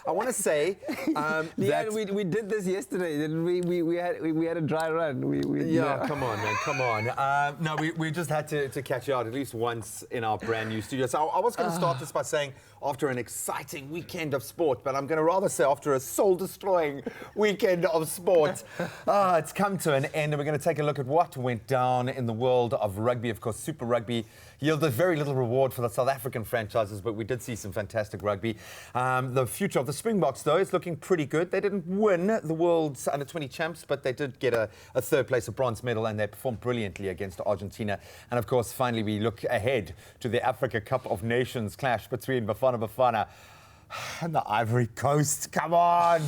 I want to say that we did this yesterday. Didn't we? We had a dry run. Come on, man, come on. No, we just had to catch you out at least once in our brand new studio. So I was going to start this by saying after an exciting weekend of sport, but I'm going to rather say after a soul-destroying weekend of sport, it's come to an end, and we're going to take a look at what went down in the world of rugby. Of course, Super Rugby yielded very little reward for the South African franchises, but we did see some fantastic rugby. The future of the Springboks, though, is looking pretty good. They didn't win the World's Under-20 champs, but they did get a third place, a bronze medal, and they performed brilliantly against Argentina. And of course, finally, we look ahead to the Africa Cup of Nations clash between Bafana and the Ivory Coast. Come on.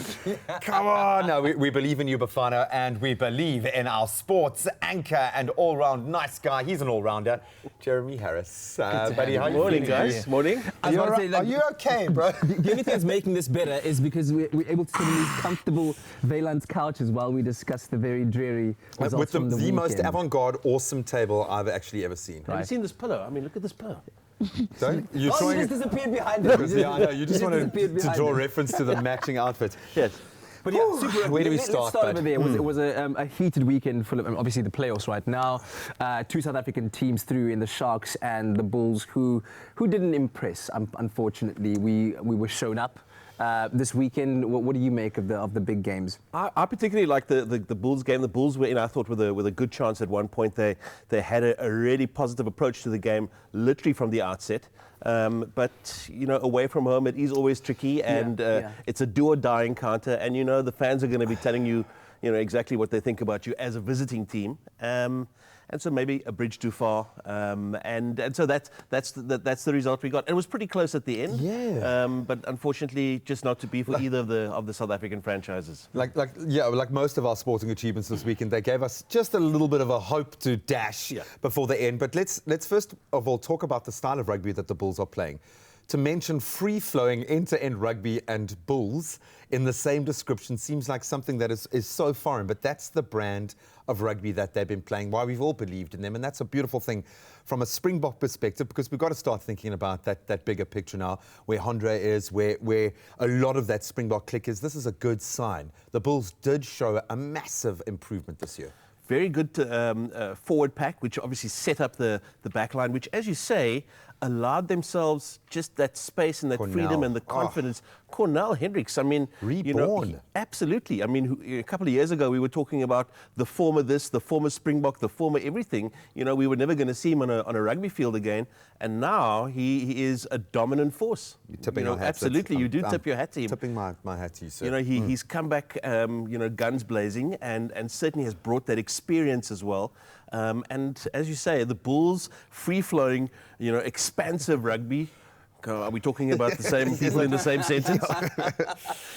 Come on. No, we believe in you, Bafana, and we believe in our sports anchor and all-round nice guy. He's an all-rounder, Jeremy Harris. Buddy, how are you Morning, feeling? guys. Morning. Are you okay, bro? The only thing that's making this better is because we're able to sit in these comfortable Valance couches while we discuss the very dreary results With from the the most weekend. avant-garde, awesome table I've actually ever seen. Have you seen this pillow? I mean, look at this pillow. Don't you Oh, trying you just disappeared behind it. Yeah, I know. You just wanted disappeared to behind draw it. reference to the matching outfit. Yes. But yeah, Super Rugby. Where do we Let's start, start bud? over there. It was a heated weekend full of obviously the playoffs right now. Two South African teams through in the Sharks and the Bulls, who didn't impress. Unfortunately, we were shown up. This weekend, what do you make of the big games? I particularly like the Bulls game. The Bulls were in, I thought, with a good chance at one point. They had a really positive approach to the game, literally from the outset. But, you know, away from home, it is always tricky, and it's a do-or-die encounter. And, you know, the fans are going to be telling you, you know, exactly what they think about you as a visiting team. And so maybe a bridge too far, and so that's the result we got. It was pretty close at the end, but unfortunately, just not to be for either of the South African franchises. Like most of our sporting achievements this weekend, they gave us just a little bit of a hope to dash before the end. But let's first of all talk about the style of rugby that the Bulls are playing. To mention free-flowing end-to-end rugby and Bulls in the same description seems like something that is so foreign, but that's the brand of rugby that they've been playing, why we've all believed in them, and that's a beautiful thing from a Springbok perspective, because we've got to start thinking about that bigger picture now, where Hondre is, where a lot of that Springbok clique is. This is a good sign. The Bulls did show a massive improvement this year. Very good forward pack, which obviously set up the back line, which, as you say, allowed themselves just that space and that freedom and the confidence. Cornell Hendricks, I mean, reborn. You know, absolutely. I mean, a couple of years ago, we were talking about the former this, the former Springbok, the former everything. You know, we were never going to see him on a rugby field again. And now he is a dominant force. You're tipping our hats. Absolutely, you do tip your hat to him. Tipping my hat to you, sir. You know, he's come back, you know, guns blazing, and certainly has brought that experience as well. And as you say, the Bulls, free-flowing, you know, expansive rugby. Are we talking about the same people in the same sentence?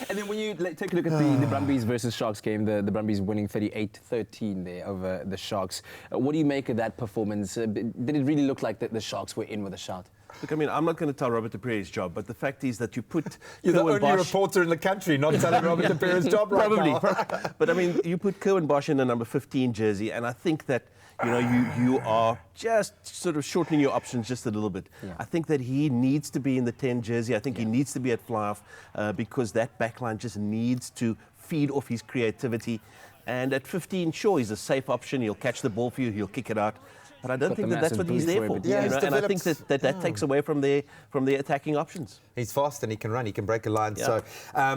And then when you take a look at the Brumbies versus Sharks game, the Brumbies winning 38-13 there over the Sharks. What do you make of that performance? Did it really look like the Sharks were in with a shout? Look, I mean, I'm not going to tell Robert de Pere's job, but the fact is that you put You're the only Bosch, reporter in the country not telling Robert de Pere's job right probably. now. But I mean, you put Kerwin Bosch in the number 15 jersey, and I think that, you know, you are just sort of shortening your options just a little bit. Yeah. I think that he needs to be in the 10 jersey. I think he needs to be at fly-off because that backline just needs to feed off his creativity. And at 15, sure, he's a safe option. He'll catch the ball for you. He'll kick it out. But I don't think that's what he's there for. Yeah, you know? And I think that takes away from their attacking options. He's fast and he can run. He can break a line. Yeah. So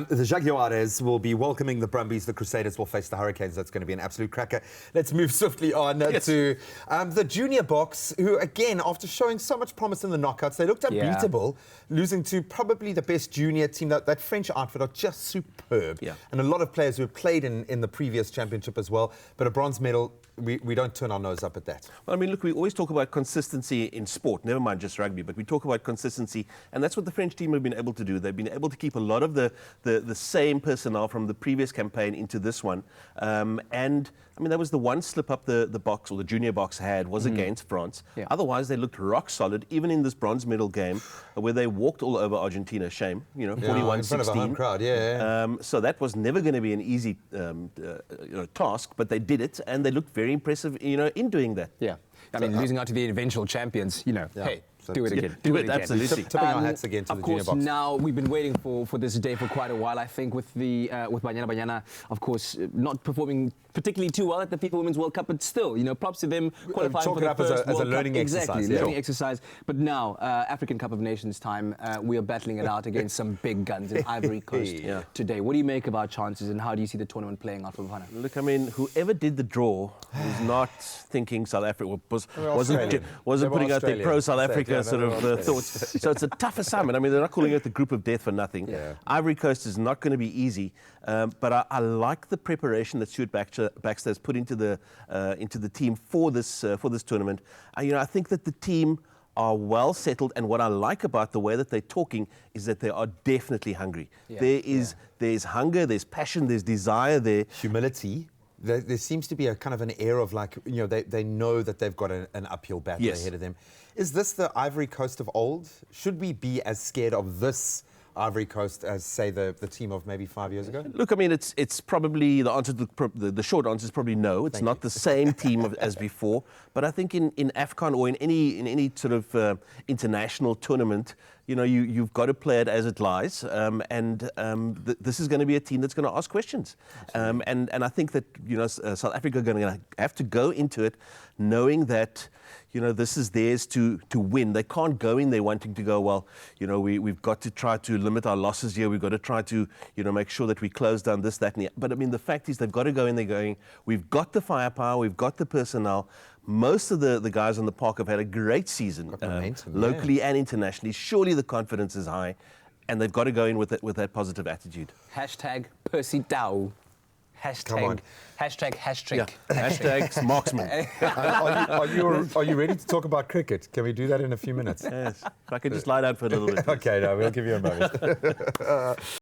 the Jaguares will be welcoming the Brumbies. The Crusaders will face the Hurricanes. That's going to be an absolute cracker. Let's move swiftly on to the junior box, who, again, after showing so much promise in the knockouts, they looked unbeatable, losing to probably the best junior team. That French outfit are just superb. Yeah. And a lot of players who have played in the previous championship as well. But a bronze medal, we don't turn our nose up at that. Well, I mean, look, we always talk about consistency in sport, never mind just rugby, but we talk about consistency, and that's what the French team have been able to do. They've been able to keep a lot of the same personnel from the previous campaign into this one. And, I mean, that was the one slip up the box, or the junior box had, was against France. Yeah. Otherwise, they looked rock solid, even in this bronze medal game, where they walked all over Argentina. Shame, you know, 41-16. In front of a home crowd, So that was never going to be an easy task, but they did it, and they looked very impressive, you know, in doing that. Yeah. I mean, losing out to the eventual champions, you know, hey. So Do it again. Do it, absolutely. Tipping our hats again to Of the junior course, box. now we've been waiting for this day for quite a while. I think with Banyana, of course, not performing particularly too well at the FIFA Women's World Cup, but still, props to them qualifying chalk for it the up as first a World learning Cup. exercise, Exactly, yeah. learning exercise. But now, African Cup of Nations time, we are battling it out against some big guns in Ivory Coast today. What do you make of our chances, and how do you see the tournament playing out for Bafana? Look, I mean, whoever did the draw was not thinking South Africa, wasn't putting out their pro-South Africa sort of thoughts. So it's a tough assignment. I mean, they're not calling it the group of death for nothing. Yeah. Ivory Coast is not going to be easy, but I like the preparation that Stuart Baxter has put into the team for this tournament. I think that the team are well settled, and what I like about the way that they're talking is that they are definitely hungry. There's hunger, there's passion, there's desire there. Humility. There seems to be a kind of an air of like, they know that they've got an uphill battle ahead of them. Is this the Ivory Coast of old? Should we be as scared of this Ivory Coast as, say, the team of maybe 5 years ago? Look, I mean, it's probably the answer to the short answer is probably no. It's not the same team as before. But I think in AFCON or in any sort of international tournament, you've got to play it as it lies. This is going to be a team that's going to ask questions. And I think that South Africa are going to have to go into it knowing that this is theirs to win. They can't go in there wanting to go, well, we've got to try to limit our losses here. We've got to try to, make sure that we close down this, that, and the. But I mean, the fact is they've got to go in there going, we've got the firepower, we've got the personnel. Most of the guys on the park have had a great season, locally and internationally. Surely the confidence is high, and they've got to go in with that positive attitude. Hashtag Percy Dow. Hashtag marksman. Are you ready to talk about cricket? Can we do that in a few minutes? Yes. If I could just lie down for a little bit. Okay, no, we'll give you a moment.